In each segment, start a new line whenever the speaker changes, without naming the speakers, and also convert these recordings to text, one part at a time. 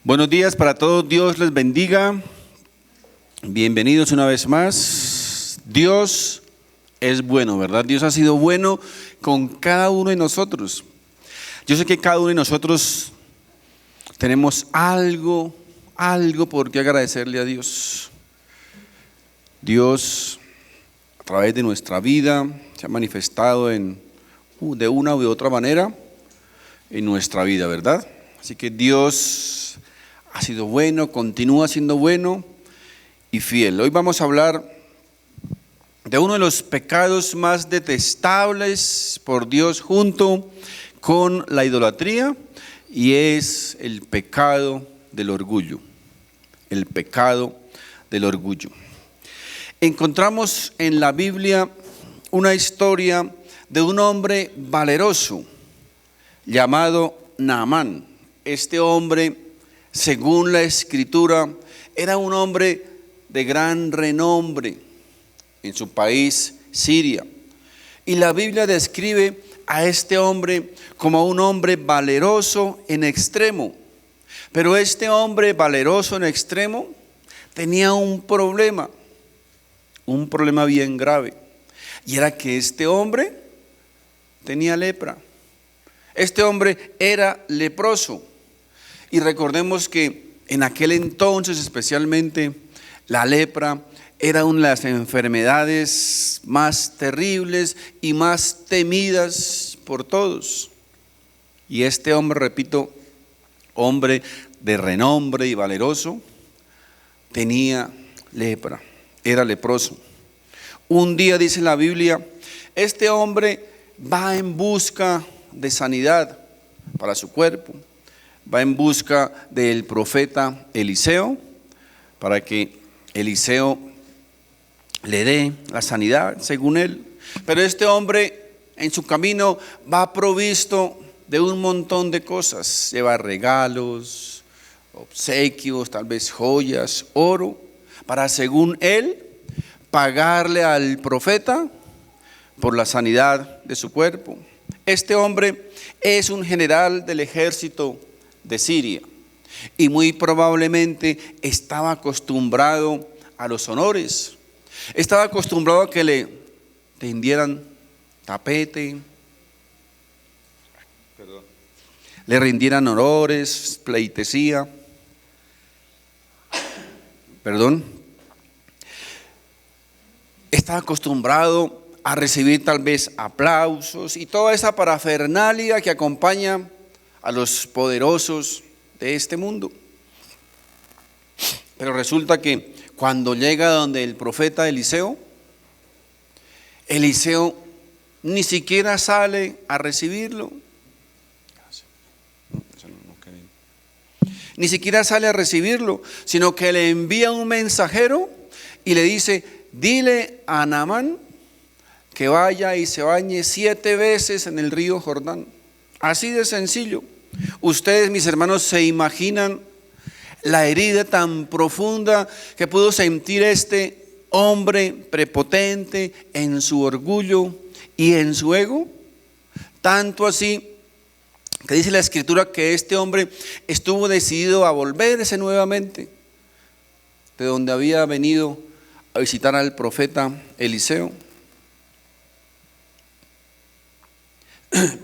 Buenos días para todos, Dios les bendiga. Bienvenidos una vez más. Dios es bueno, ¿verdad? Dios ha sido bueno con cada uno de nosotros. Yo sé que cada uno de nosotros tenemos algo por qué agradecerle a Dios. Dios, a través de nuestra vida, se ha manifestado de una u de otra manera en nuestra vida, ¿verdad? Así que Dios ha sido bueno, continúa siendo bueno y fiel. Hoy vamos a hablar de uno de los pecados más detestables por Dios junto con la idolatría, y es el pecado del orgullo. El pecado del orgullo. Encontramos en la Biblia una historia de un hombre valeroso llamado Naamán. Este hombre, según la Escritura, era un hombre de gran renombre en su país, Siria. Y la Biblia describe a este hombre como un hombre valeroso en extremo. Pero este hombre valeroso en extremo tenía un problema bien grave. Y era que este hombre tenía lepra. Este hombre era leproso. Y recordemos que en aquel entonces, especialmente, la lepra era una de las enfermedades más terribles y más temidas por todos. Y este hombre, repito, hombre de renombre y valeroso, tenía lepra, era leproso. Un día, dice la Biblia, este hombre va en busca de sanidad para su cuerpo. Va en busca del profeta Eliseo para que Eliseo le dé la sanidad según él. Pero este hombre en su camino va provisto de un montón de cosas. Lleva regalos, obsequios, tal vez joyas, oro, para, según él, pagarle al profeta por la sanidad de su cuerpo. Este hombre es un general del ejército de Siria y muy probablemente estaba acostumbrado a los honores. Estaba acostumbrado a que le tendieran tapete, le rindieran honores, pleitesía, Estaba acostumbrado a recibir tal vez aplausos y toda esa parafernalia que acompaña a los poderosos de este mundo. Pero resulta que cuando llega donde el profeta Eliseo ni siquiera sale a recibirlo. Ni siquiera sale a recibirlo, sino que le envía un mensajero y le dice: dile a Naamán que vaya y se bañe 7 veces en el río Jordán. Así de sencillo. Ustedes, mis hermanos, se imaginan la herida tan profunda que pudo sentir este hombre prepotente en su orgullo y en su ego. Tanto así que dice la Escritura que este hombre estuvo decidido a volverse nuevamente de donde había venido a visitar al profeta Eliseo.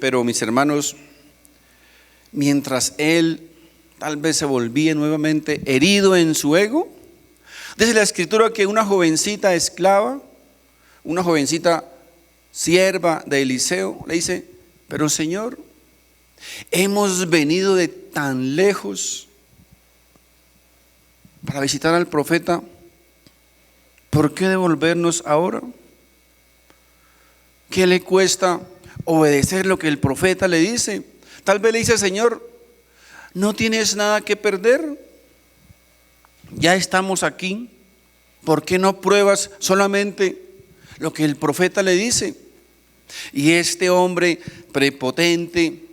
Pero, mis hermanos, mientras él tal vez se volvía nuevamente herido en su ego, dice la Escritura que una jovencita esclava, una jovencita sierva de Eliseo, le dice: pero Señor, hemos venido de tan lejos para visitar al profeta, ¿por qué devolvernos ahora? ¿Qué le cuesta obedecer lo que el profeta le dice? Tal vez le dice: Señor, no tienes nada que perder, ya estamos aquí, ¿por qué no pruebas solamente lo que el profeta le dice? Y este hombre prepotente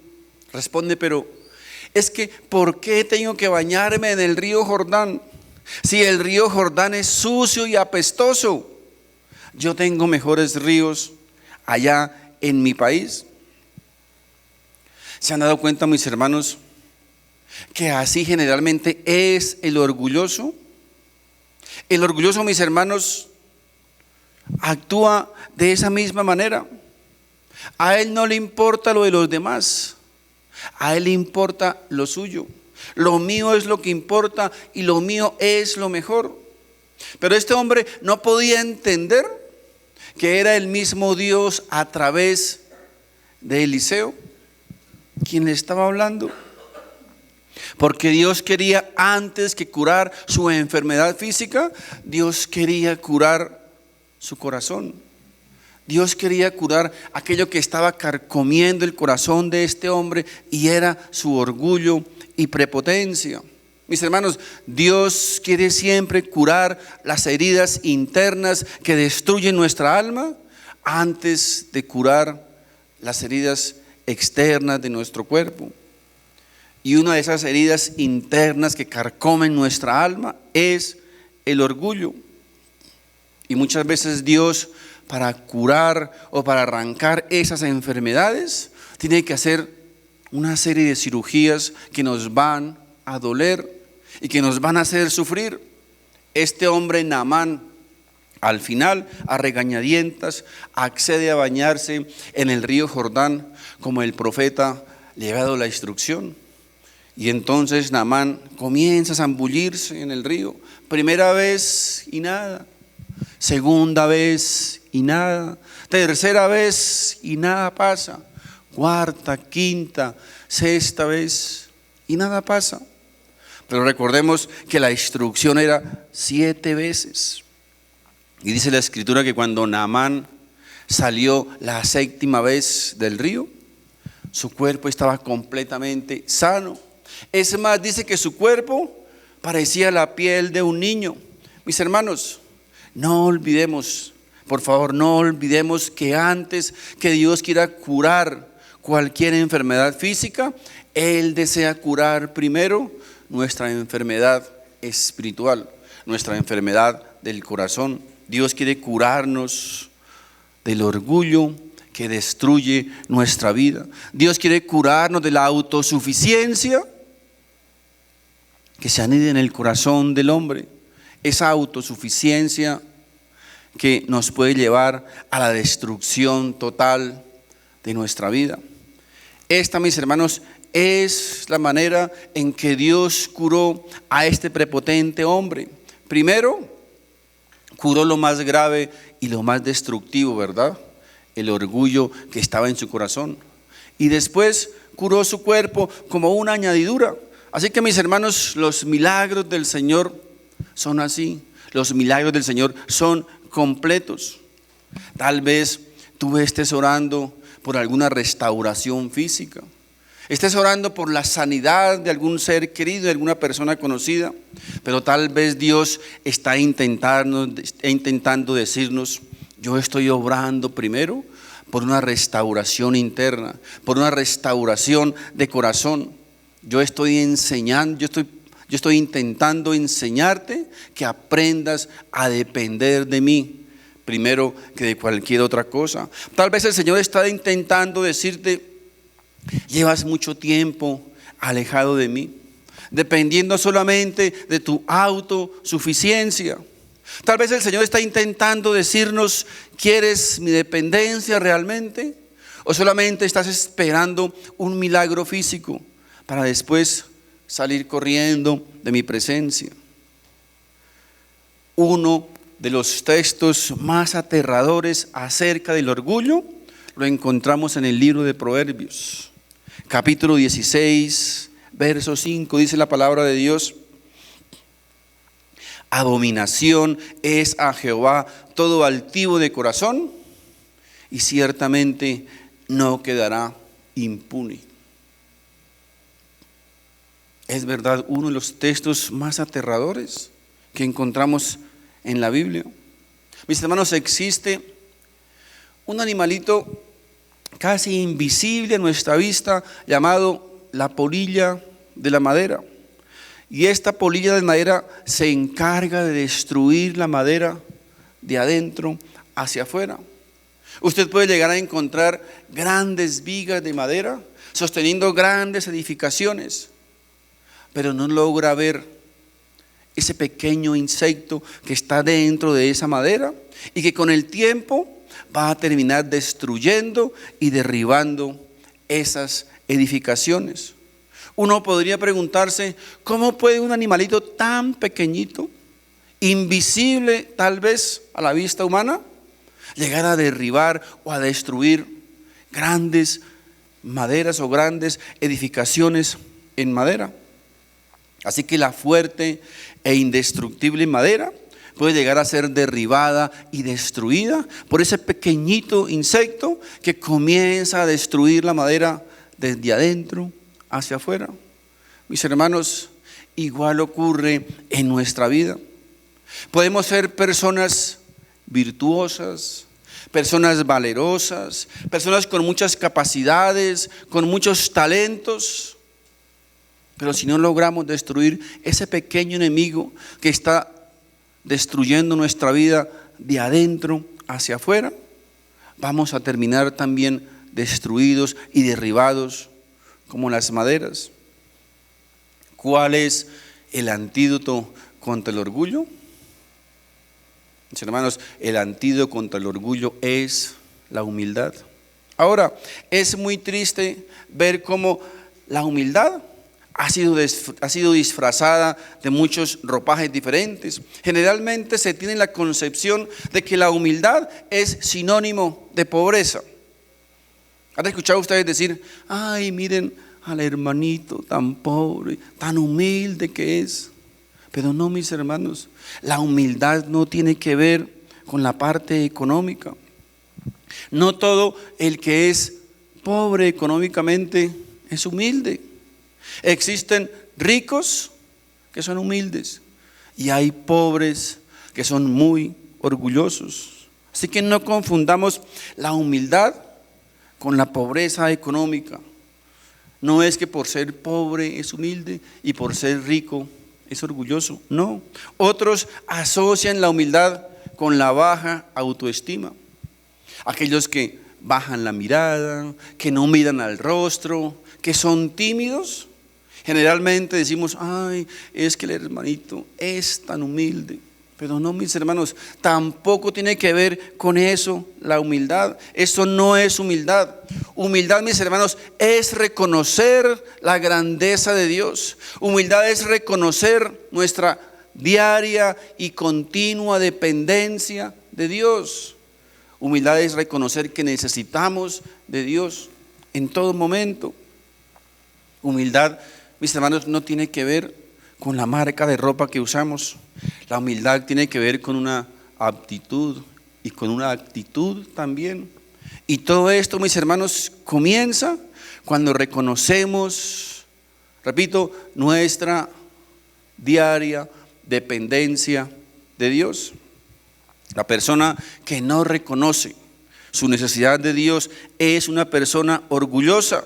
responde: pero es que ¿por qué tengo que bañarme en el río Jordán? Si el río Jordán es sucio y apestoso, yo tengo mejores ríos allá en mi país. ¿Se han dado cuenta, mis hermanos, que así generalmente es el orgulloso? El orgulloso, mis hermanos, actúa de esa misma manera. A él no le importa lo de los demás, a él le importa lo suyo. Lo mío es lo que importa y lo mío es lo mejor. Pero este hombre no podía entender que era el mismo Dios a través de Eliseo quien le estaba hablando. Porque Dios quería, antes que curar su enfermedad física, Dios quería curar su corazón. Dios quería curar aquello que estaba carcomiendo el corazón de este hombre, y era su orgullo y prepotencia. Mis hermanos, Dios quiere siempre curar las heridas internas que destruyen nuestra alma antes de curar las heridas externas de nuestro cuerpo. Y una de esas heridas internas que carcomen nuestra alma es el orgullo. Y muchas veces Dios, para curar o para arrancar esas enfermedades, tiene que hacer una serie de cirugías que nos van a doler y que nos van a hacer sufrir. Este hombre Naamán, al final, a regañadientas, accede a bañarse en el río Jordán como el profeta le había dado la instrucción. Y entonces Naamán comienza a zambullirse en el río. Primera vez y nada, segunda vez y nada, tercera vez y nada pasa, cuarta, quinta, sexta vez y nada pasa. Pero recordemos que la instrucción era 7 veces. Y dice la escritura que cuando Naamán salió la 7ª vez del río, su cuerpo estaba completamente sano. Es más, dice que su cuerpo parecía la piel de un niño. Mis hermanos, no olvidemos, por favor, no olvidemos que antes que Dios quiera curar cualquier enfermedad física, Él desea curar primero nuestra enfermedad espiritual, nuestra enfermedad del corazón. Dios quiere curarnos del orgullo que destruye nuestra vida. Dios quiere curarnos de la autosuficiencia que se anida en el corazón del hombre. Esa autosuficiencia que nos puede llevar a la destrucción total de nuestra vida. Esta, mis hermanos, es la manera en que Dios curó a este prepotente hombre. Primero, curó lo más grave y lo más destructivo, ¿verdad? El orgullo que estaba en su corazón. Y después curó su cuerpo como una añadidura. Así que, mis hermanos, los milagros del Señor son así. Los milagros del Señor son completos. Tal vez tú estés orando por alguna restauración física, estés orando por la sanidad de algún ser querido, de alguna persona conocida, pero tal vez Dios está intentando decirnos: yo estoy obrando primero por una restauración interna, por una restauración de corazón. Yo estoy enseñando, yo estoy intentando enseñarte que aprendas a depender de mí primero que de cualquier otra cosa. Tal vez el Señor está intentando decirte: llevas mucho tiempo alejado de mí, dependiendo solamente de tu autosuficiencia. Tal vez el Señor está intentando decirnos: ¿quieres mi dependencia realmente? ¿O solamente estás esperando un milagro físico para después salir corriendo de mi presencia? Uno de los textos más aterradores acerca del orgullo lo encontramos en el libro de Proverbios, capítulo 16, verso 5. Dice la palabra de Dios: abominación es a Jehová todo altivo de corazón, y ciertamente no quedará impune. Es verdad, uno de los textos más aterradores que encontramos en la Biblia. Mis hermanos, existe un animalito casi invisible a nuestra vista llamado la polilla de la madera. Y esta polilla de madera se encarga de destruir la madera de adentro hacia afuera. Usted puede llegar a encontrar grandes vigas de madera sosteniendo grandes edificaciones, pero no logra ver ese pequeño insecto que está dentro de esa madera y que con el tiempo va a terminar destruyendo y derribando esas edificaciones. Uno podría preguntarse, ¿cómo puede un animalito tan pequeñito, invisible tal vez a la vista humana, llegar a derribar o a destruir grandes maderas o grandes edificaciones en madera? Así que la fuerte e indestructible madera puede llegar a ser derribada y destruida por ese pequeñito insecto que comienza a destruir la madera desde adentro hacia afuera. Mis hermanos, igual ocurre en nuestra vida. Podemos ser personas virtuosas, personas valerosas, personas con muchas capacidades, con muchos talentos, pero si no logramos destruir ese pequeño enemigo que está destruyendo nuestra vida de adentro hacia afuera, vamos a terminar también destruidos y derribados como las maderas. ¿Cuál es el antídoto contra el orgullo? Mis hermanos, el antídoto contra el orgullo es la humildad. Ahora, es muy triste ver cómo la humildad ha sido disfrazada de muchos ropajes diferentes. Generalmente se tiene la concepción de que la humildad es sinónimo de pobreza. ¿Han escuchado ustedes decir, ay, miren al hermanito tan pobre, tan humilde que es? Pero no, mis hermanos, la humildad no tiene que ver con la parte económica. No todo el que es pobre económicamente es humilde. Existen ricos que son humildes y hay pobres que son muy orgullosos. Así que no confundamos la humildad con la pobreza económica. No es que por ser pobre es humilde y por ser rico es orgulloso. No. Otros asocian la humildad con la baja autoestima. Aquellos que bajan la mirada, que no miran al rostro, que son tímidos. Generalmente decimos, ay, es que el hermanito es tan humilde. Pero no, mis hermanos, tampoco tiene que ver con eso la humildad. Eso no es humildad. Humildad, mis hermanos, es reconocer la grandeza de Dios. Humildad es reconocer nuestra diaria y continua dependencia de Dios. Humildad es reconocer que necesitamos de Dios en todo momento. Humildad, mis hermanos, no tiene que ver con la marca de ropa que usamos. La humildad tiene que ver con una aptitud y con una actitud también. Y todo esto, mis hermanos, comienza cuando reconocemos, repito, nuestra diaria dependencia de Dios. La persona que no reconoce su necesidad de Dios es una persona orgullosa.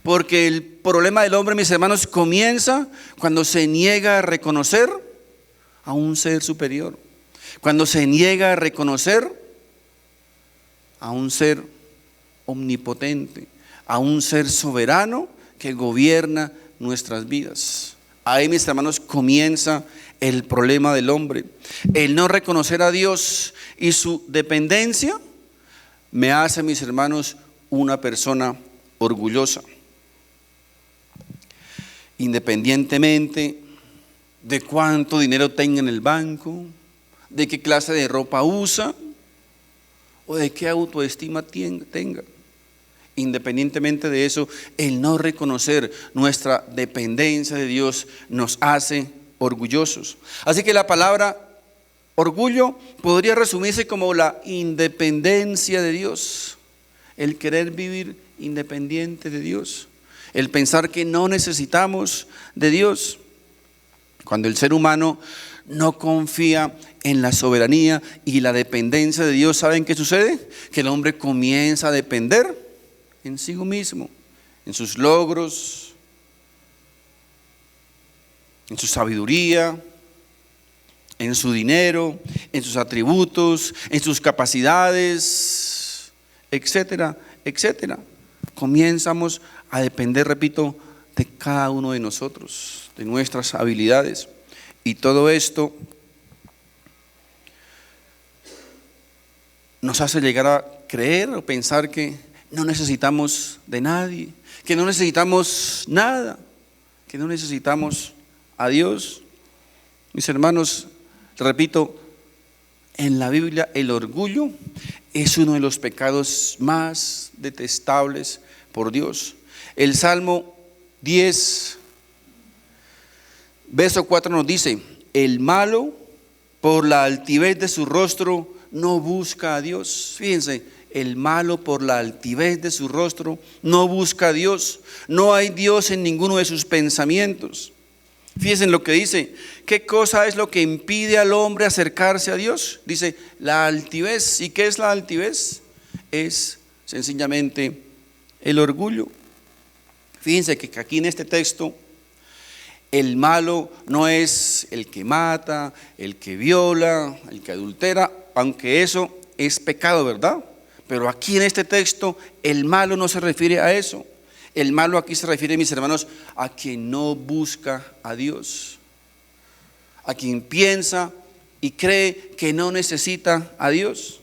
Porque el problema del hombre, mis hermanos, comienza cuando se niega a reconocer a un ser superior. Cuando se niega a reconocer a un ser omnipotente, a un ser soberano que gobierna nuestras vidas. Ahí, mis hermanos, comienza el problema del hombre. El no reconocer a Dios y su dependencia me hace, mis hermanos, una persona orgullosa. Independientemente de cuánto dinero tenga en el banco, de qué clase de ropa usa o de qué autoestima tenga. Independientemente de eso, el no reconocer nuestra dependencia de Dios nos hace orgullosos. Así que la palabra orgullo podría resumirse como la independencia de Dios, el querer vivir independiente de Dios, el pensar que no necesitamos de Dios. Cuando el ser humano no confía en la soberanía y la dependencia de Dios, ¿saben qué sucede? Que el hombre comienza a depender en sí mismo, en sus logros, en su sabiduría, en su dinero, en sus atributos, en sus capacidades, etcétera, etcétera. Comenzamos a depender, repito, de cada uno de nosotros. de nuestras habilidades. Y todo esto nos hace llegar a creer o pensar que no necesitamos de nadie, que no necesitamos nada, que no necesitamos a Dios. Mis hermanos, repito, en la Biblia el orgullo es uno de los pecados más detestables por Dios. El Salmo 10, verso 4 nos dice: el malo por la altivez de su rostro no busca a Dios. Fíjense, el malo por la altivez de su rostro no busca a Dios. No hay Dios en ninguno de sus pensamientos. Fíjense lo que dice. ¿Qué cosa es lo que impide al hombre acercarse a Dios? Dice, la altivez. ¿Y qué es la altivez? Es sencillamente el orgullo. Fíjense que aquí en este texto el malo no es el que mata, el que viola, el que adultera, aunque eso es pecado, ¿verdad? Pero aquí en este texto el malo no se refiere a eso. El malo aquí se refiere, mis hermanos, a quien no busca a Dios, a quien piensa y cree que no necesita a Dios.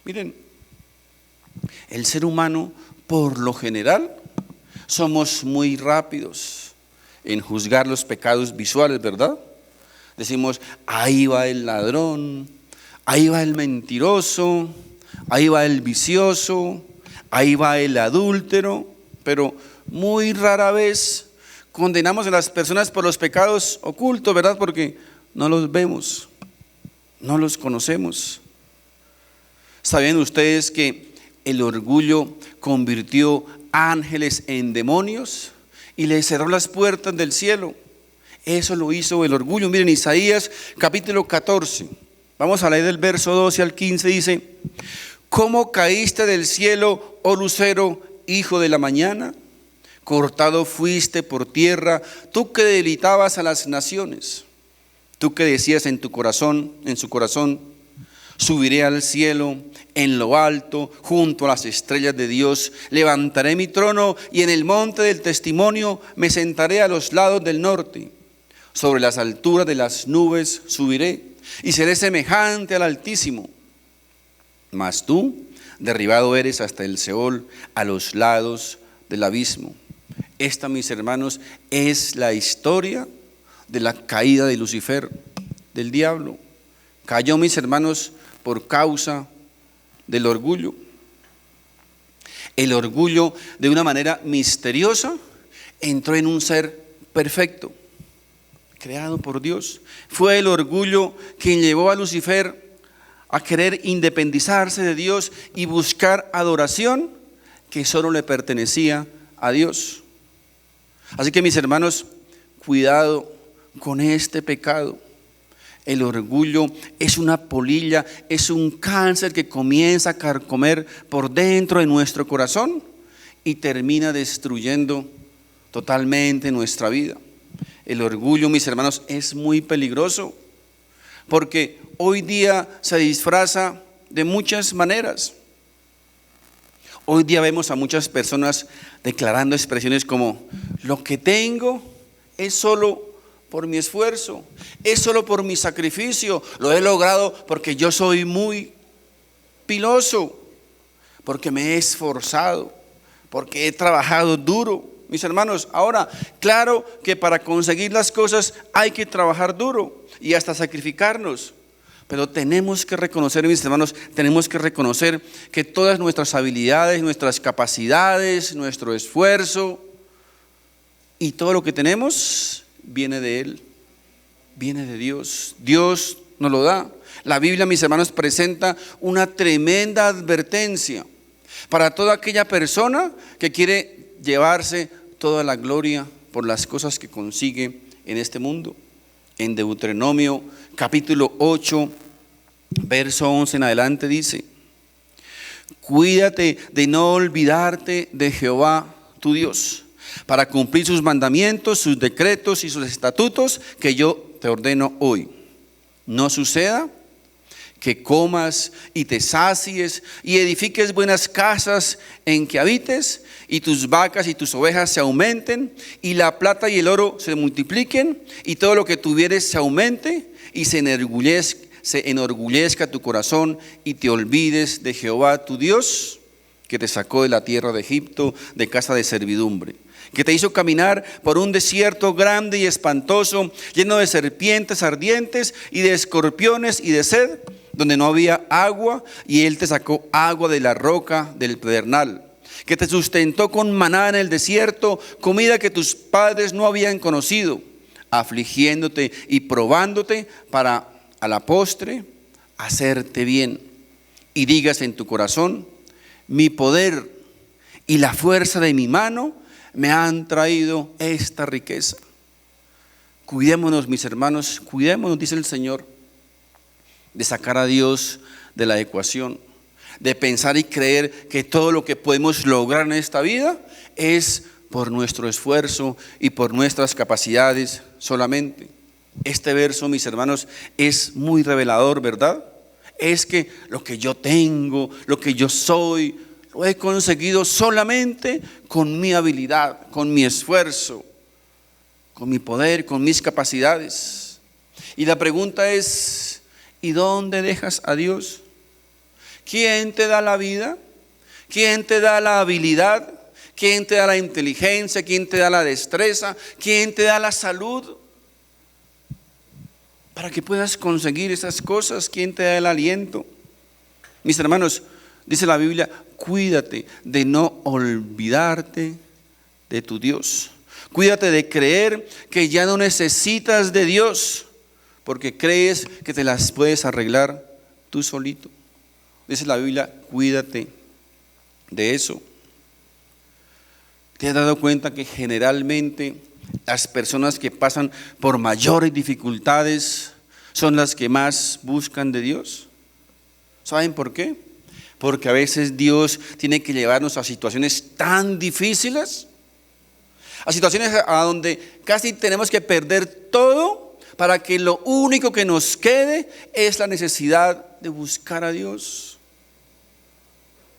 Miren, el ser humano por lo general somos muy rápidos en juzgar los pecados visuales, ¿verdad? Decimos, ahí va el ladrón, ahí va el mentiroso, ahí va el vicioso, ahí va el adúltero, pero muy rara vez condenamos a las personas por los pecados ocultos, ¿verdad? Porque no los vemos, no los conocemos. ¿Sabían ustedes que el orgullo convirtió ángeles en demonios y les cerró las puertas del cielo? Eso lo hizo el orgullo. Miren, Isaías capítulo 14, vamos a leer del verso 12 al 15, dice: ¿cómo caíste del cielo, oh lucero, hijo de la mañana? Cortado fuiste por tierra, tú que debilitabas a las naciones. Tú que decías en su corazón, subiré al cielo, en lo alto, junto a las estrellas de Dios. Levantaré mi trono y en el monte del testimonio me sentaré a los lados del norte. Sobre las alturas de las nubes subiré y seré semejante al Altísimo. Mas tú, derribado eres hasta el Seol, a los lados del abismo. Esta, mis hermanos, es la historia de la caída de Lucifer, del diablo. Cayó, mis hermanos, por causa del orgullo. El orgullo, de una manera misteriosa, entró en un ser perfecto, creado por Dios. Fue el orgullo quien llevó a Lucifer a querer independizarse de Dios y buscar adoración que solo le pertenecía a Dios. Así que, mis hermanos, cuidado con este pecado. El orgullo es una polilla, es un cáncer que comienza a carcomer por dentro de nuestro corazón y termina destruyendo totalmente nuestra vida. El orgullo, mis hermanos, es muy peligroso porque hoy día se disfraza de muchas maneras. Hoy día vemos a muchas personas declarando expresiones como: lo que tengo es solo por mi esfuerzo, es solo por mi sacrificio, lo he logrado porque yo soy muy piloso, porque me he esforzado, porque he trabajado duro. Mis hermanos, ahora, claro que para conseguir las cosas hay que trabajar duro y hasta sacrificarnos. Pero tenemos que reconocer, mis hermanos, tenemos que reconocer que todas nuestras habilidades, nuestras capacidades, nuestro esfuerzo y todo lo que tenemos viene de Él, viene de Dios. Dios nos lo da. La Biblia, mis hermanos, presenta una tremenda advertencia para toda aquella persona que quiere llevarse toda la gloria por las cosas que consigue en este mundo. En Deuteronomio capítulo 8, verso 11 en adelante dice: cuídate de no olvidarte de Jehová tu Dios, para cumplir sus mandamientos, sus decretos y sus estatutos que yo te ordeno hoy. No suceda que comas y te sacies y edifiques buenas casas en que habites, y tus vacas y tus ovejas se aumenten, y la plata y el oro se multipliquen, y todo lo que tuvieres se aumente, y se enorgullezca tu corazón, y te olvides de Jehová tu Dios, que te sacó de la tierra de Egipto, de casa de servidumbre, que te hizo caminar por un desierto grande y espantoso, lleno de serpientes ardientes y de escorpiones y de sed, donde no había agua, y Él te sacó agua de la roca del pedernal, que te sustentó con maná en el desierto, comida que tus padres no habían conocido, afligiéndote y probándote para a la postre hacerte bien. Y digas en tu corazón: mi poder y la fuerza de mi mano me han traído esta riqueza. Cuidémonos, mis hermanos, cuidémonos, dice el Señor, de sacar a Dios de la ecuación, de pensar y creer que todo lo que podemos lograr en esta vida es por nuestro esfuerzo y por nuestras capacidades solamente. Este verso, mis hermanos, es muy revelador, ¿verdad? Es que lo que yo tengo, lo que yo soy, lo he conseguido solamente con mi habilidad, con mi esfuerzo, con mi poder, con mis capacidades. Y la pregunta es: ¿y dónde dejas a Dios? ¿Quién te da la vida? ¿Quién te da la habilidad? ¿Quién te da la inteligencia? ¿Quién te da la destreza? ¿Quién te da la salud para que puedas conseguir esas cosas? ¿Quién te da el aliento? Mis hermanos, dice la Biblia: cuídate de no olvidarte de tu Dios. Cuídate de creer que ya no necesitas de Dios, porque crees que te las puedes arreglar tú solito. Dice la Biblia: cuídate de eso. ¿Te has dado cuenta que generalmente las personas que pasan por mayores dificultades son las que más buscan de Dios? ¿Saben por qué? Porque a veces Dios tiene que llevarnos a situaciones tan difíciles, a situaciones a donde casi tenemos que perder todo, para que lo único que nos quede es la necesidad de buscar a Dios.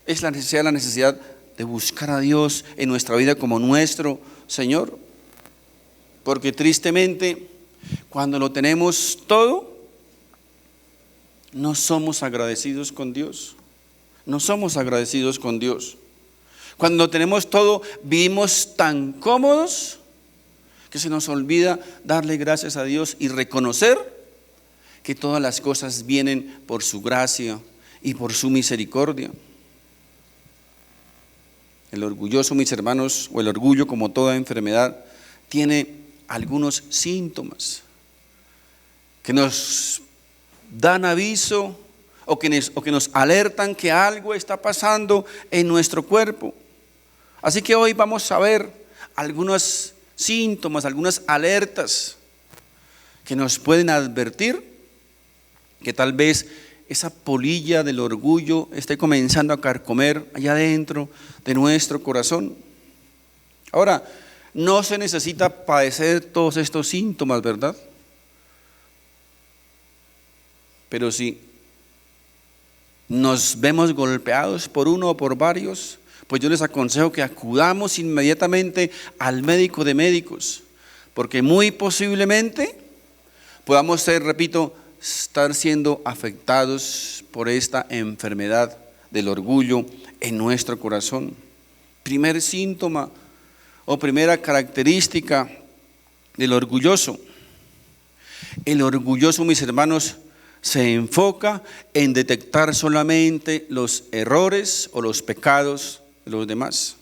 Es la necesidad de buscar a Dios en nuestra vida como nuestro Señor. Porque tristemente, cuando lo tenemos todo, no somos agradecidos con Dios. No somos agradecidos con Dios. Cuando tenemos todo, vivimos tan cómodos que se nos olvida darle gracias a Dios y reconocer que todas las cosas vienen por su gracia y por su misericordia. El orgulloso, mis hermanos, o el orgullo, como toda enfermedad, tiene algunos síntomas que nos dan aviso o que nos alertan que algo está pasando en nuestro cuerpo. Así que hoy vamos a ver algunos síntomas, algunas alertas que nos pueden advertir que tal vez esa polilla del orgullo esté comenzando a carcomer allá dentro de nuestro corazón. Ahora, no se necesita padecer todos estos síntomas, ¿verdad? Pero si nos vemos golpeados por uno o por varios, pues yo les aconsejo que acudamos inmediatamente al médico de médicos, porque muy posiblemente podamos ser, repito, estar siendo afectados por esta enfermedad del orgullo en nuestro corazón. Primer síntoma o primera característica del orgulloso. El orgulloso, mis hermanos, se enfoca en detectar solamente los errores o los pecados de los demás.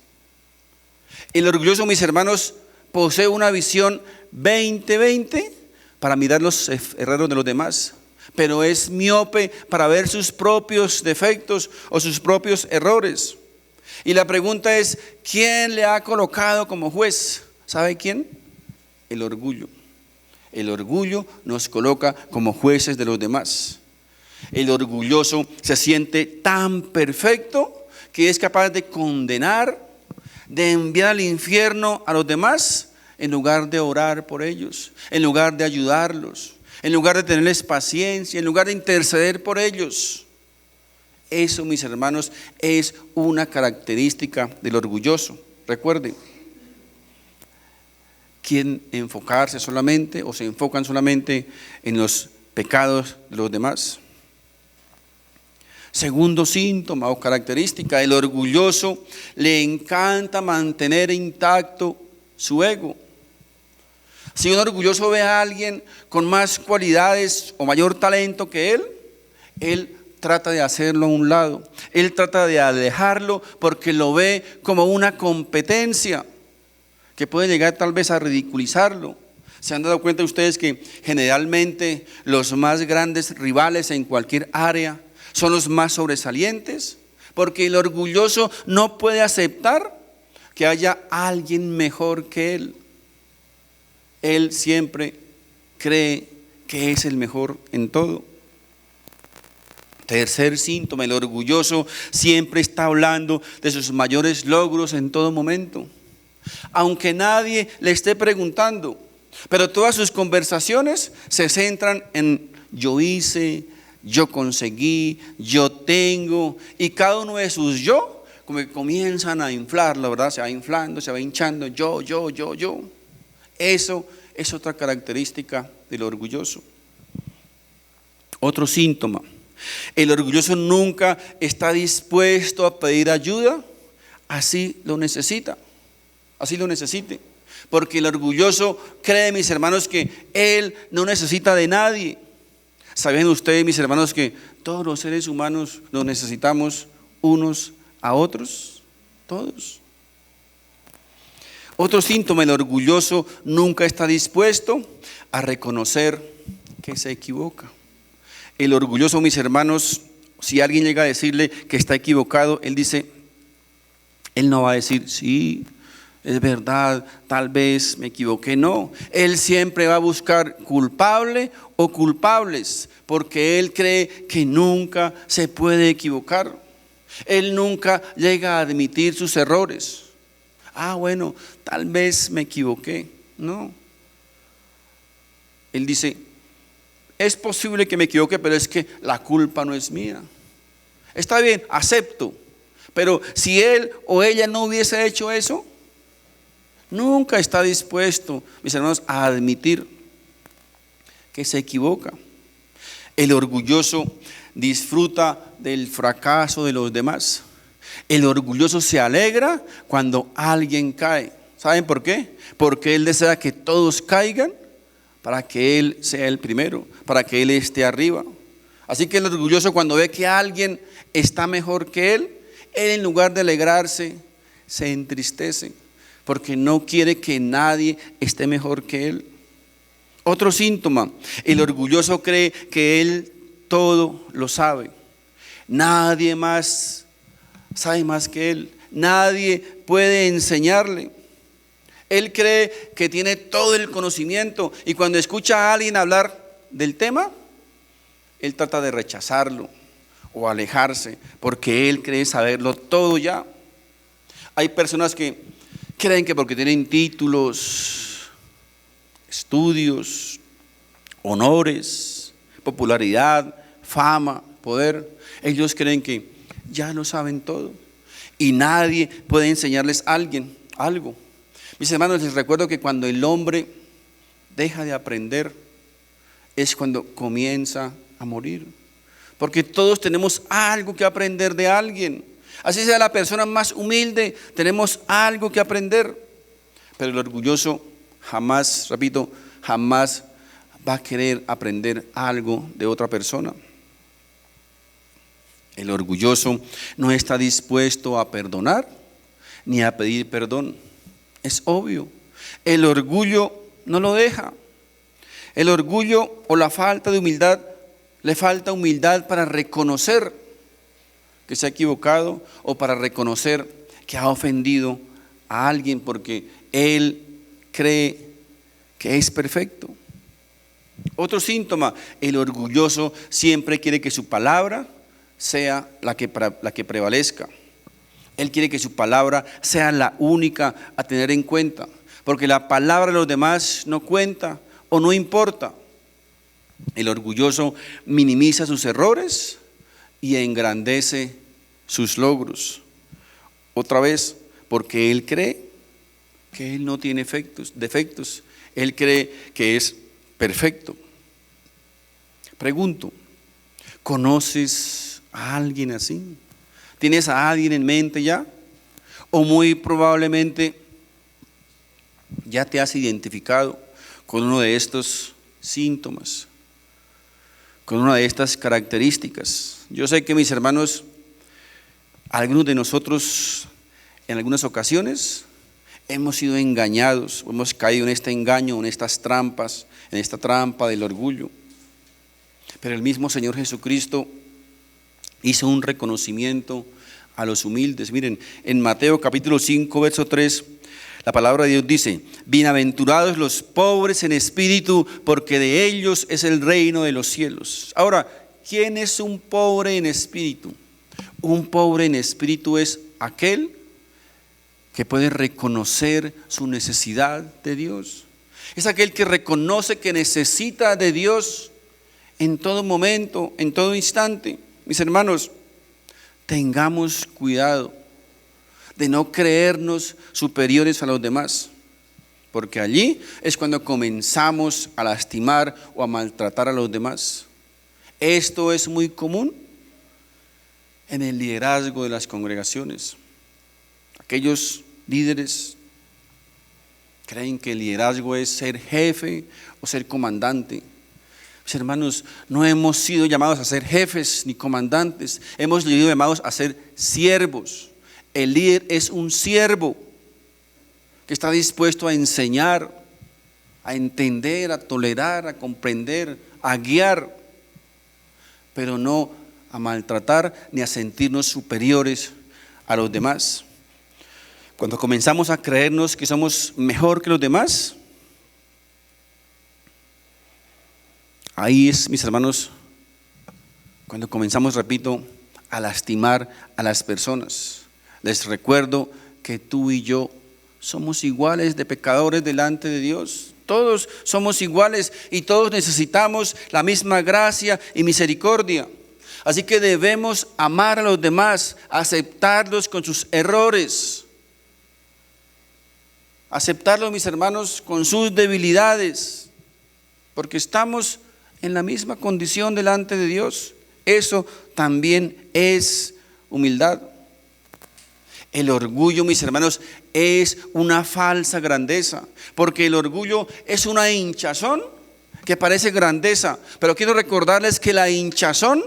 El orgulloso, mis hermanos, posee una visión 20-20 para mirar los errores de los demás, pero es miope para ver sus propios defectos o sus propios errores. Y la pregunta es: ¿quién le ha colocado como juez? ¿Sabe quién? El orgullo. El orgullo nos coloca como jueces de los demás. El orgulloso se siente tan perfecto que es capaz de condenar, de enviar al infierno a los demás, en lugar de orar por ellos, en lugar de ayudarlos, en lugar de tenerles paciencia, en lugar de interceder por ellos. Eso, mis hermanos, es una característica del orgulloso. Recuerden, quieren enfocarse solamente o se enfocan solamente en los pecados de los demás. Segundo síntoma o característica, el orgulloso le encanta mantener intacto su ego. Si un orgulloso ve a alguien con más cualidades o mayor talento que él trata de hacerlo a un lado. Él trata de alejarlo porque lo ve como una competencia que puede llegar tal vez a ridiculizarlo. ¿Se han dado cuenta ustedes que generalmente los más grandes rivales en cualquier área son los más sobresalientes? Porque el orgulloso no puede aceptar que haya alguien mejor que él. Él siempre cree que es el mejor en todo. Tercer síntoma, el orgulloso siempre está hablando de sus mayores logros en todo momento. Aunque nadie le esté preguntando, pero todas sus conversaciones se centran en yo hice, yo conseguí, yo tengo, y cada uno de sus yo como que comienzan a inflarlo, ¿verdad? Se va inflando, se va hinchando, yo. Eso es otra característica del orgulloso. Otro síntoma, el orgulloso nunca está dispuesto a pedir ayuda, así lo necesite. Porque el orgulloso cree, mis hermanos, que él no necesita de nadie. ¿Saben ustedes, mis hermanos, que todos los seres humanos nos necesitamos unos a otros? Todos. Otro síntoma, el orgulloso nunca está dispuesto a reconocer que se equivoca. El orgulloso, mis hermanos, si alguien llega a decirle que está equivocado, él no va a decir, sí, es verdad, tal vez me equivoqué. No, él siempre va a buscar culpable o culpables, porque él cree que nunca se puede equivocar. Él nunca llega a admitir sus errores. Bueno, tal vez me equivoqué. No. Él dice, es posible que me equivoque, pero es que la culpa no es mía. Está bien, acepto. Pero si él o ella no hubiese hecho eso, nunca está dispuesto, mis hermanos, a admitir que se equivoca. El orgulloso disfruta del fracaso de los demás. El orgulloso se alegra cuando alguien cae. ¿Saben por qué? Porque él desea que todos caigan para que él sea el primero, para que él esté arriba. Así que el orgulloso, cuando ve que alguien está mejor que él en lugar de alegrarse, se entristece, porque no quiere que nadie esté mejor que él. Otro síntoma, el orgulloso cree que él todo lo sabe. Nadie más sabe más que él. Nadie puede enseñarle. Él cree que tiene todo el conocimiento, y cuando escucha a alguien hablar del tema, él trata de rechazarlo o alejarse, porque él cree saberlo todo ya. Hay personas que creen que porque tienen títulos, estudios, honores, popularidad, fama, poder, ellos creen que ya lo saben todo y nadie puede enseñarles a alguien algo. Mis hermanos, les recuerdo que cuando el hombre deja de aprender es cuando comienza a morir, porque todos tenemos algo que aprender de alguien. Así sea la persona más humilde, tenemos algo que aprender. Pero el orgulloso jamás, repito, jamás va a querer aprender algo de otra persona. El orgulloso no está dispuesto a perdonar ni a pedir perdón. Es obvio. El orgullo no lo deja. El orgullo o la falta de humildad, le falta humildad para reconocer que se ha equivocado o para reconocer que ha ofendido a alguien, porque él cree que es perfecto. Otro síntoma, el orgulloso siempre quiere que su palabra sea la que prevalezca. Él quiere que su palabra sea la única a tener en cuenta, porque la palabra de los demás no cuenta o no importa. El orgulloso minimiza sus errores y engrandece sus logros. Otra vez, porque él cree que él no tiene defectos. Él cree que es perfecto. Pregunto, ¿conoces a alguien así? ¿Tienes a alguien en mente ya? O muy probablemente ya te has identificado con uno de estos síntomas, con una de estas características. Yo sé que, mis hermanos, algunos de nosotros en algunas ocasiones hemos sido engañados, hemos caído en este engaño, en estas trampas, en esta trampa del orgullo. Pero el mismo Señor Jesucristo hizo un reconocimiento a los humildes. Miren, en Mateo capítulo 5, verso 3, la palabra de Dios dice: bienaventurados los pobres en espíritu, porque de ellos es el reino de los cielos. Ahora, ¿quién es un pobre en espíritu? Un pobre en espíritu es aquel que puede reconocer su necesidad de Dios. Es aquel que reconoce que necesita de Dios en todo momento, en todo instante. Mis hermanos, tengamos cuidado de no creernos superiores a los demás, porque allí es cuando comenzamos a lastimar o a maltratar a los demás. Esto es muy común en el liderazgo de las congregaciones. Aquellos líderes creen que el liderazgo es ser jefe o ser comandante. Mis hermanos, no hemos sido llamados a ser jefes ni comandantes, hemos sido llamados a ser siervos. El líder es un siervo que está dispuesto a enseñar, a entender, a tolerar, a comprender, a guiar, pero no a maltratar ni a sentirnos superiores a los demás. Cuando comenzamos a creernos que somos mejor que los demás, ahí es, mis hermanos, cuando comenzamos, repito, a lastimar a las personas. Les recuerdo que tú y yo somos iguales de pecadores delante de Dios. Todos somos iguales y todos necesitamos la misma gracia y misericordia. Así que debemos amar a los demás, aceptarlos con sus errores, aceptarlos, mis hermanos, con sus debilidades, porque estamos en la misma condición delante de Dios. Eso también es humildad. El orgullo, mis hermanos, es una falsa grandeza, porque el orgullo es una hinchazón que parece grandeza, pero quiero recordarles que la hinchazón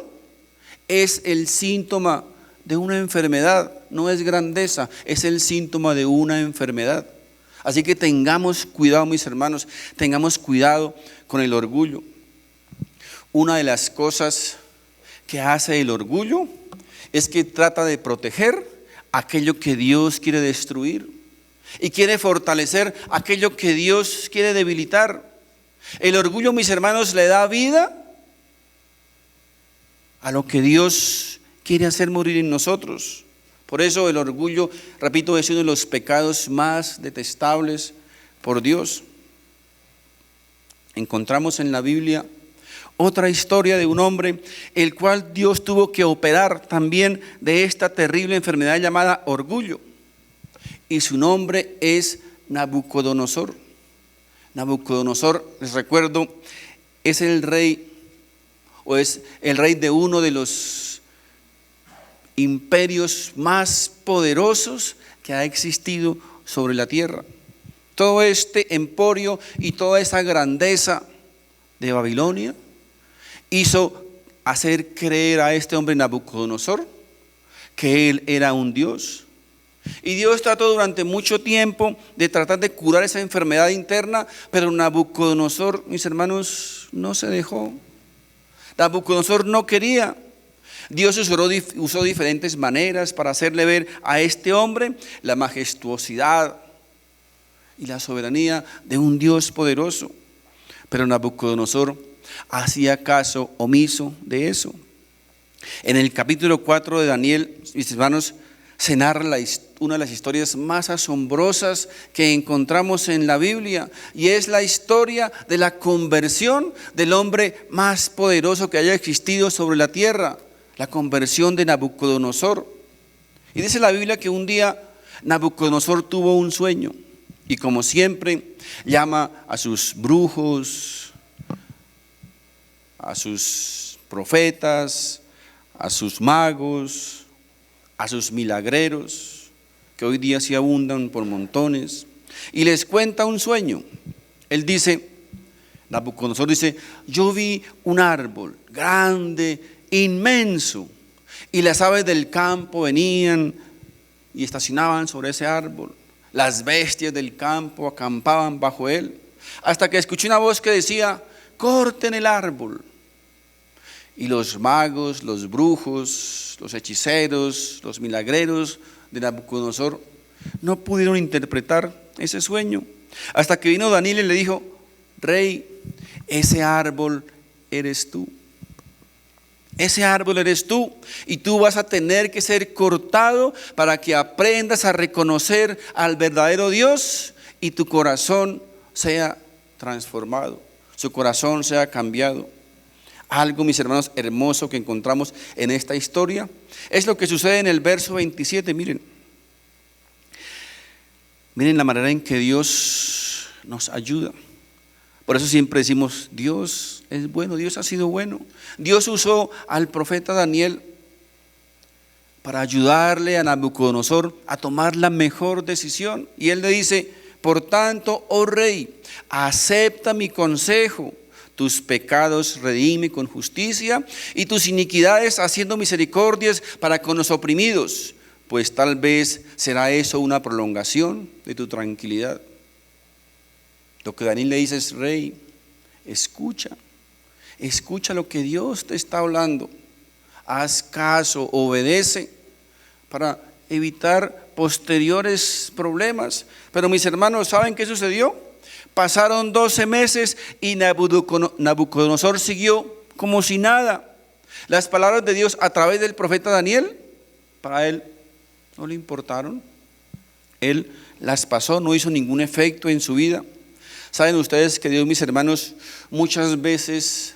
es el síntoma de una enfermedad, no es grandeza, es el síntoma de una enfermedad. Así que tengamos cuidado, mis hermanos, tengamos cuidado con el orgullo. Una de las cosas que hace el orgullo es que trata de proteger aquello que Dios quiere destruir y quiere fortalecer aquello que Dios quiere debilitar. El orgullo, mis hermanos, le da vida a lo que Dios quiere hacer morir en nosotros. Por eso el orgullo, repito, es uno de los pecados más detestables por Dios. Encontramos en la Biblia otra historia de un hombre el cual Dios tuvo que operar también de esta terrible enfermedad llamada orgullo. Y su nombre es Nabucodonosor. Nabucodonosor, les recuerdo, es el rey de uno de los imperios más poderosos que ha existido sobre la tierra. Todo este emporio y toda esa grandeza de Babilonia hizo hacer creer a este hombre Nabucodonosor que él era un dios. Y Dios trató durante mucho tiempo de tratar de curar esa enfermedad interna, pero Nabucodonosor, mis hermanos, no se dejó. Nabucodonosor no quería. Dios usó diferentes maneras para hacerle ver a este hombre la majestuosidad y la soberanía de un Dios poderoso. Pero Nabucodonosor hacía caso omiso de eso. En el capítulo 4 de Daniel, mis hermanos, se narra una de las historias más asombrosas que encontramos en la Biblia, y es la historia de la conversión del hombre más poderoso que haya existido sobre la tierra, la conversión de Nabucodonosor. Y dice la Biblia que un día Nabucodonosor tuvo un sueño, y como siempre llama a sus brujos, a sus profetas, a sus magos, a sus milagreros, que hoy día sí abundan por montones, y les cuenta un sueño. Él dice, Nabucodonosor dice: yo vi un árbol grande, inmenso, y las aves del campo venían y estacionaban sobre ese árbol. Las bestias del campo acampaban bajo él, hasta que escuché una voz que decía: corten el árbol. Y los magos, los brujos, los hechiceros, los milagreros de Nabucodonosor no pudieron interpretar ese sueño, hasta que vino Daniel y le dijo: rey, ese árbol eres tú. Ese árbol eres tú, y tú vas a tener que ser cortado para que aprendas a reconocer al verdadero Dios y tu corazón sea transformado, su corazón sea cambiado. Algo, mis hermanos, hermoso que encontramos en esta historia es lo que sucede en el verso 27. Miren la manera en que Dios nos ayuda. Por eso siempre decimos: Dios es bueno, Dios ha sido bueno. Dios usó al profeta Daniel para ayudarle a Nabucodonosor a tomar la mejor decisión. Y él le dice: por tanto, oh rey, acepta mi consejo. Tus pecados redime con justicia, y tus iniquidades haciendo misericordias para con los oprimidos, pues tal vez será eso una prolongación de tu tranquilidad. Lo que Daniel le dice es: rey, escucha lo que Dios te está hablando, haz caso, obedece para evitar posteriores problemas. Pero mis hermanos, ¿saben qué sucedió? Pasaron 12 meses y Nabucodonosor siguió como si nada. Las palabras de Dios a través del profeta Daniel, para él no le importaron. Él las pasó, no hizo ningún efecto en su vida. Saben ustedes que Dios, mis hermanos, muchas veces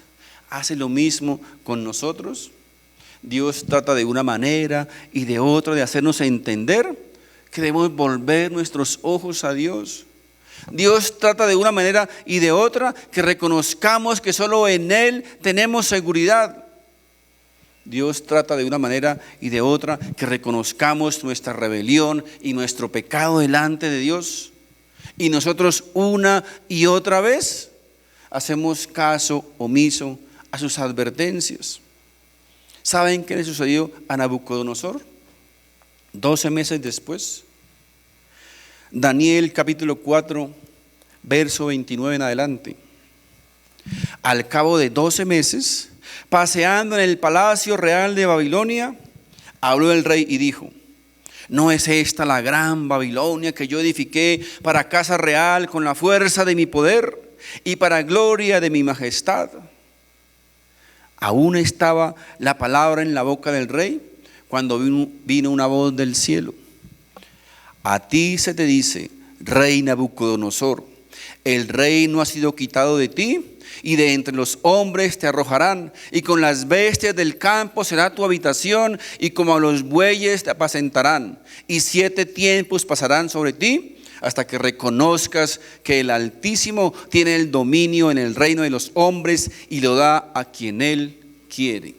hace lo mismo con nosotros. Dios trata de una manera y de otra de hacernos entender que debemos volver nuestros ojos a Dios. Dios trata de una manera y de otra que reconozcamos que solo en Él tenemos seguridad. Dios trata de una manera y de otra que reconozcamos nuestra rebelión y nuestro pecado delante de Dios. Y nosotros una y otra vez hacemos caso omiso a sus advertencias. ¿Saben qué le sucedió a Nabucodonosor? 12 meses después. Daniel capítulo 4, verso 29 en adelante. Al cabo de 12 meses, paseando en el palacio real de Babilonia, habló el rey y dijo: ¿no es esta la gran Babilonia que yo edifiqué para casa real con la fuerza de mi poder y para gloria de mi majestad? Aún estaba la palabra en la boca del rey cuando vino una voz del cielo: a ti se te dice, rey Nabucodonosor, el reino ha sido quitado de ti, y de entre los hombres te arrojarán, y con las bestias del campo será tu habitación, y como a los bueyes te apacentarán, y 7 tiempos pasarán sobre ti, hasta que reconozcas que el Altísimo tiene el dominio en el reino de los hombres, y lo da a quien Él quiere.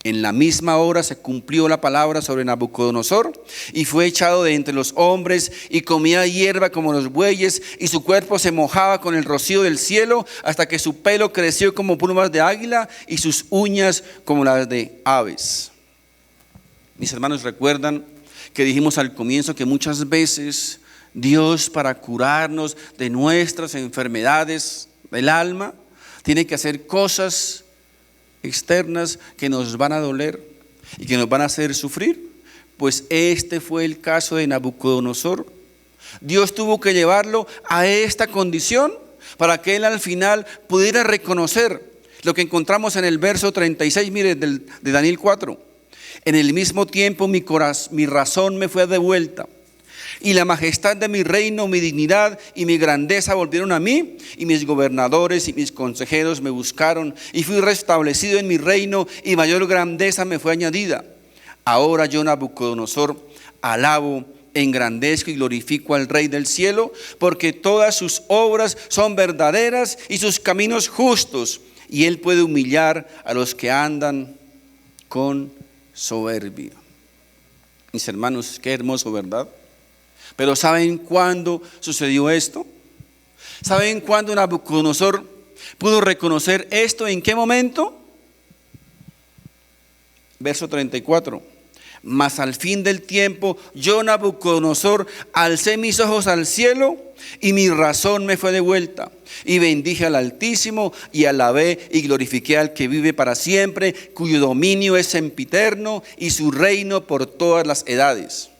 En la misma hora se cumplió la palabra sobre Nabucodonosor, y fue echado de entre los hombres, y comía hierba como los bueyes, y su cuerpo se mojaba con el rocío del cielo, hasta que su pelo creció como plumas de águila, y sus uñas como las de aves. Mis hermanos, recuerdan que dijimos al comienzo que muchas veces Dios, para curarnos de nuestras enfermedades del alma, tiene que hacer cosas externas que nos van a doler y que nos van a hacer sufrir. Pues este fue el caso de Nabucodonosor. Dios tuvo que llevarlo a esta condición para que él al final pudiera reconocer lo que encontramos en el verso 36, mire, de Daniel 4. En el mismo tiempo mi razón me fue devuelta, y la majestad de mi reino, mi dignidad y mi grandeza volvieron a mí, y mis gobernadores y mis consejeros me buscaron, y fui restablecido en mi reino, y mayor grandeza me fue añadida. Ahora yo, Nabucodonosor, alabo, engrandezco y glorifico al Rey del cielo, porque todas sus obras son verdaderas y sus caminos justos, y él puede humillar a los que andan con soberbia. Mis hermanos, qué hermoso, ¿verdad? Pero ¿saben cuándo sucedió esto? ¿Saben cuándo Nabucodonosor pudo reconocer esto? ¿En qué momento? Verso 34. Mas al fin del tiempo, yo, Nabucodonosor, alcé mis ojos al cielo y mi razón me fue devuelta. Y bendije al Altísimo y alabé y glorifiqué al que vive para siempre, cuyo dominio es sempiterno y su reino por todas las edades.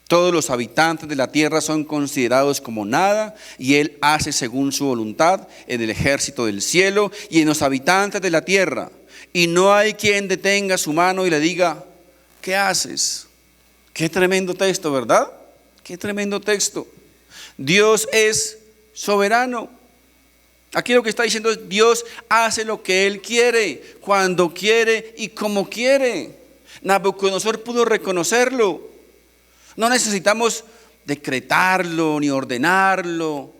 Todos los habitantes de la tierra son considerados como nada, y él hace según su voluntad en el ejército del cielo y en los habitantes de la tierra. Y no hay quien detenga su mano y le diga: ¿qué haces? Qué tremendo texto, ¿verdad? Qué tremendo texto. Dios es soberano. Aquí lo que está diciendo es: Dios hace lo que Él quiere, cuando quiere y como quiere. Nabucodonosor pudo reconocerlo. No necesitamos decretarlo ni ordenarlo.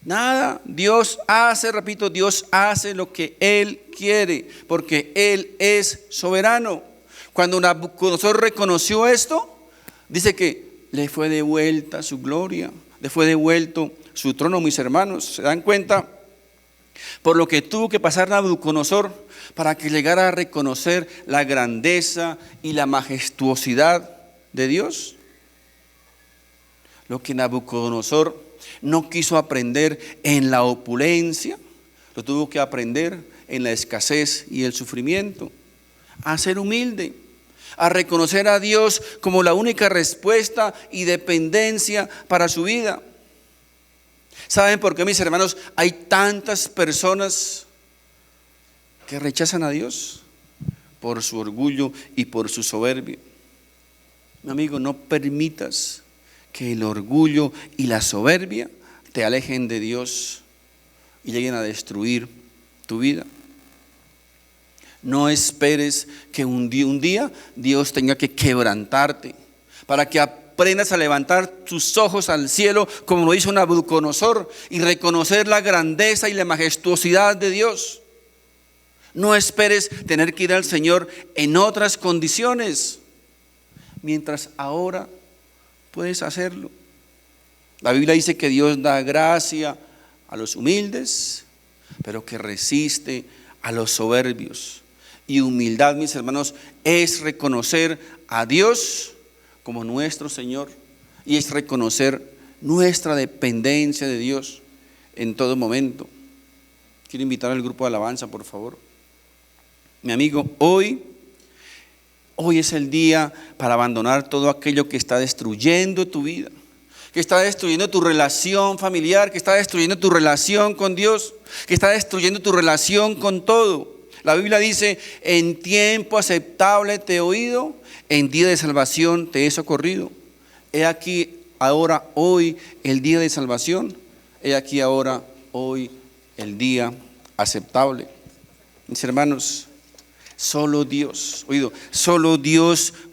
Nada. Dios hace, repito, Dios hace lo que Él quiere, porque Él es soberano. Cuando Nabucodonosor reconoció esto, dice que le fue devuelta su gloria, le fue devuelto su trono. Mis hermanos, ¿se dan cuenta? Por lo que tuvo que pasar Nabucodonosor para que llegara a reconocer la grandeza y la majestuosidad de Dios. Lo que Nabucodonosor no quiso aprender en la opulencia, lo tuvo que aprender en la escasez y el sufrimiento. A ser humilde, a reconocer a Dios como la única respuesta y dependencia para su vida. ¿Saben por qué, mis hermanos, hay tantas personas que rechazan a Dios? Por su orgullo y por su soberbia. Mi amigo, no permitas que el orgullo y la soberbia te alejen de Dios y lleguen a destruir tu vida. No esperes que un día Dios tenga que quebrantarte para que aprendas a levantar tus ojos al cielo, como lo hizo Nabucodonosor, y reconocer la grandeza y la majestuosidad de Dios. No esperes tener que ir al Señor en otras condiciones, mientras ahora puedes hacerlo. La Biblia dice que Dios da gracia a los humildes, pero que resiste a los soberbios. Y humildad, mis hermanos, es reconocer a Dios como nuestro Señor, y es reconocer nuestra dependencia de Dios en todo momento. Quiero invitar al grupo de alabanza, por favor. Mi amigo, hoy es el día para abandonar todo aquello que está destruyendo tu vida, que está destruyendo tu relación familiar, que está destruyendo tu relación con Dios, que está destruyendo tu relación con todo. La Biblia dice: en tiempo aceptable te he oído, en día de salvación te he socorrido. He aquí ahora, hoy, el día de salvación. He aquí ahora, hoy, el día aceptable. Mis hermanos, solo Dios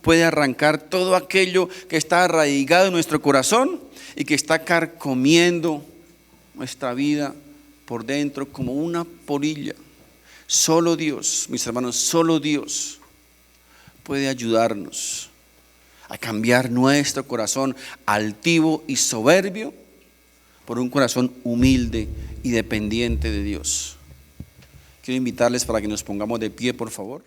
puede arrancar todo aquello que está arraigado en nuestro corazón y que está carcomiendo nuestra vida por dentro como una polilla. Solo Dios, mis hermanos, solo Dios puede ayudarnos a cambiar nuestro corazón altivo y soberbio por un corazón humilde y dependiente de Dios. Quiero invitarles para que nos pongamos de pie, por favor.